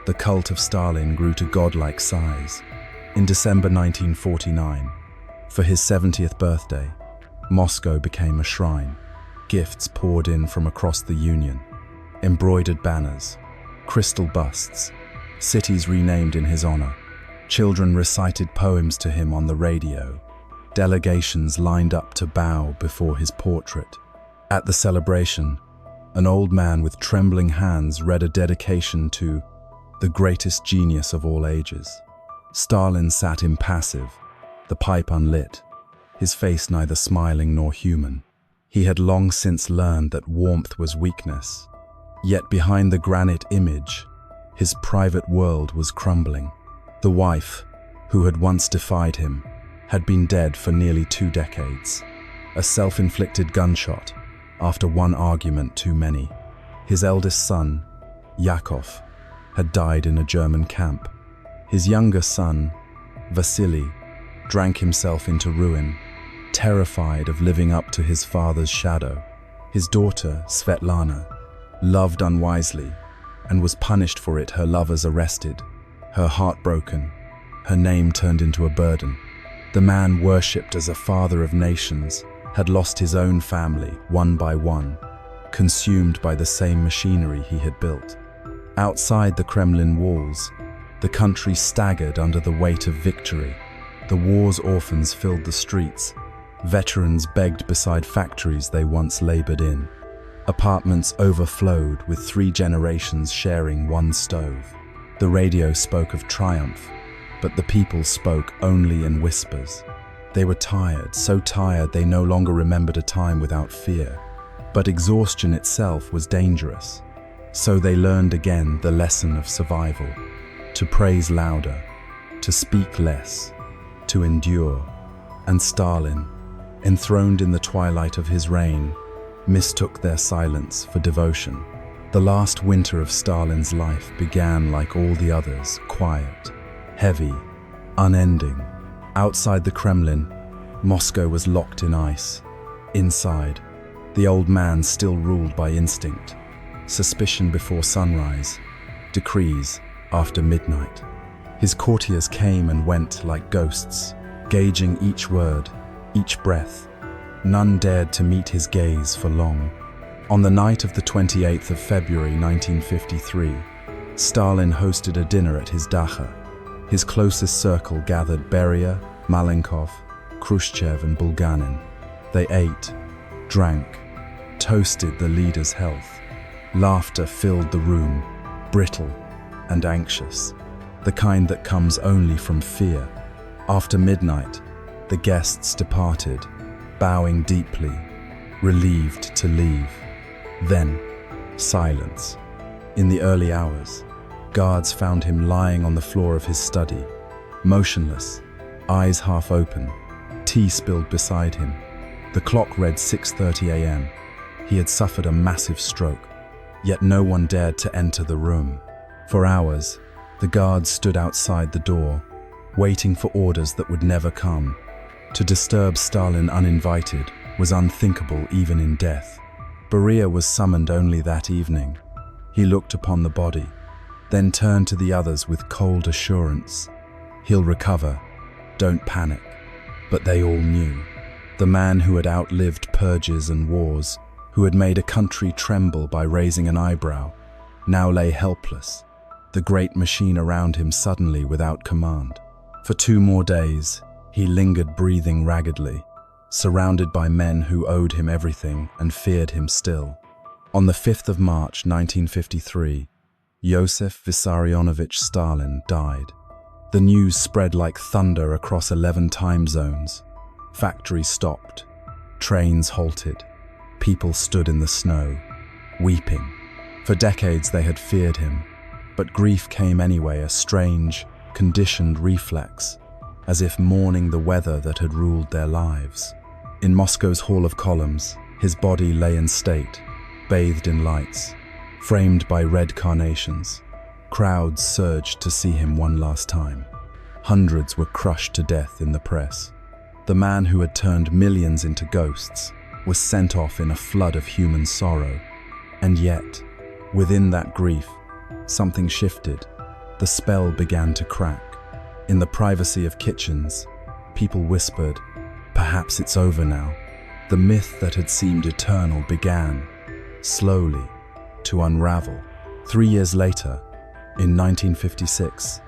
the cult of Stalin grew to godlike size. In December 1949, for his 70th birthday, Moscow became a shrine. Gifts poured in from across the Union, embroidered banners, crystal busts, cities renamed in his honor. Children recited poems to him on the radio. Delegations lined up to bow before his portrait. At the celebration, an old man with trembling hands read a dedication to the greatest genius of all ages. Stalin sat impassive, the pipe unlit, his face neither smiling nor human. He had long since learned that warmth was weakness. Yet behind the granite image, his private world was crumbling. The wife, who had once defied him, had been dead for nearly 2 decades. A self-inflicted gunshot after one argument too many. His eldest son, Yakov, had died in a German camp. His younger son, Vasily, drank himself into ruin, terrified of living up to his father's shadow. His daughter, Svetlana, loved unwisely and was punished for it, her lovers arrested, her heart broken, her name turned into a burden. The man worshipped as a father of nations had lost his own family one by one, consumed by the same machinery he had built. Outside the Kremlin walls, the country staggered under the weight of victory. The war's orphans filled the streets. Veterans begged beside factories they once labored in. Apartments overflowed with 3 generations sharing one stove. The radio spoke of triumph, but the people spoke only in whispers. They were tired, so tired they no longer remembered a time without fear. But exhaustion itself was dangerous. So they learned again the lesson of survival: to praise louder, to speak less, to endure. And Stalin, enthroned in the twilight of his reign, mistook their silence for devotion. The last winter of Stalin's life began like all the others, quiet, heavy, unending. Outside the Kremlin, Moscow was locked in ice. Inside, the old man still ruled by instinct. Suspicion before sunrise, decrees after midnight. His courtiers came and went like ghosts, gauging each word, each breath. None dared to meet his gaze for long. On the night of the 28th of February 1953, Stalin hosted a dinner at his dacha. His closest circle gathered: Beria, Malenkov, Khrushchev and Bulganin. They ate, drank, toasted the leader's health. Laughter filled the room, brittle and anxious, the kind that comes only from fear. After midnight, the guests departed, bowing deeply, relieved to leave. Then, silence. In the early hours, guards found him lying on the floor of his study, motionless, eyes half open, tea spilled beside him. The clock read 6:30 a.m. He had suffered a massive stroke, yet no one dared to enter the room. For hours, the guards stood outside the door, waiting for orders that would never come. To disturb Stalin uninvited was unthinkable even in death. Beria was summoned only that evening. He looked upon the body, then turned to the others with cold assurance. "He'll recover. Don't panic." But they all knew. The man who had outlived purges and wars, who had made a country tremble by raising an eyebrow, now lay helpless, the great machine around him suddenly without command. For 2 more days, he lingered breathing raggedly, surrounded by men who owed him everything and feared him still. On the 5th of March 1953, Joseph Vissarionovich Stalin died. The news spread like thunder across 11 time zones. Factories stopped, trains halted, people stood in the snow, weeping. For decades they had feared him, but grief came anyway, a strange, conditioned reflex, as if mourning the weather that had ruled their lives. In Moscow's Hall of Columns, his body lay in state, bathed in lights, framed by red carnations. Crowds surged to see him one last time. Hundreds were crushed to death in the press. The man who had turned millions into ghosts was sent off in a flood of human sorrow. And yet, within that grief, something shifted. The spell began to crack. In the privacy of kitchens, people whispered, "Perhaps it's over now." The myth that had seemed eternal began, slowly, to unravel. 3 years later, in 1956,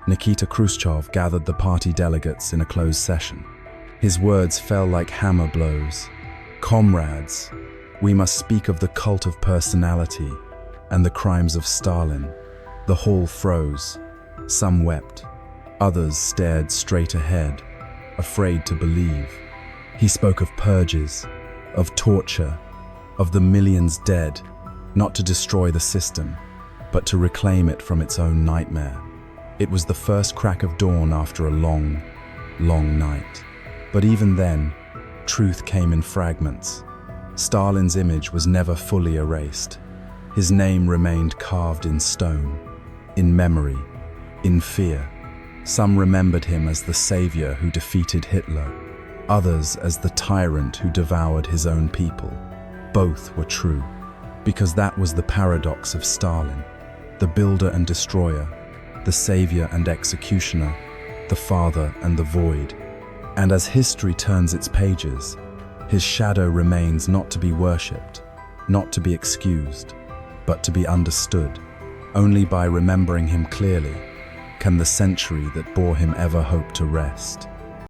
Nikita Khrushchev gathered the party delegates in a closed session. His words fell like hammer blows. "Comrades, we must speak of the cult of personality and the crimes of Stalin." The hall froze. Some wept. Others stared straight ahead, afraid to believe. He spoke of purges, of torture, of the millions dead, not to destroy the system, but to reclaim it from its own nightmare. It was the first crack of dawn after a long, long night. But even then, truth came in fragments. Stalin's image was never fully erased. His name remained carved in stone, in memory, in fear. Some remembered him as the savior who defeated Hitler, others as the tyrant who devoured his own people. Both were true, because that was the paradox of Stalin, the builder and destroyer, the savior and executioner, the father and the void. And as history turns its pages, his shadow remains not to be worshipped, not to be excused, but to be understood. Only by remembering him clearly can the century that bore him ever hope to rest.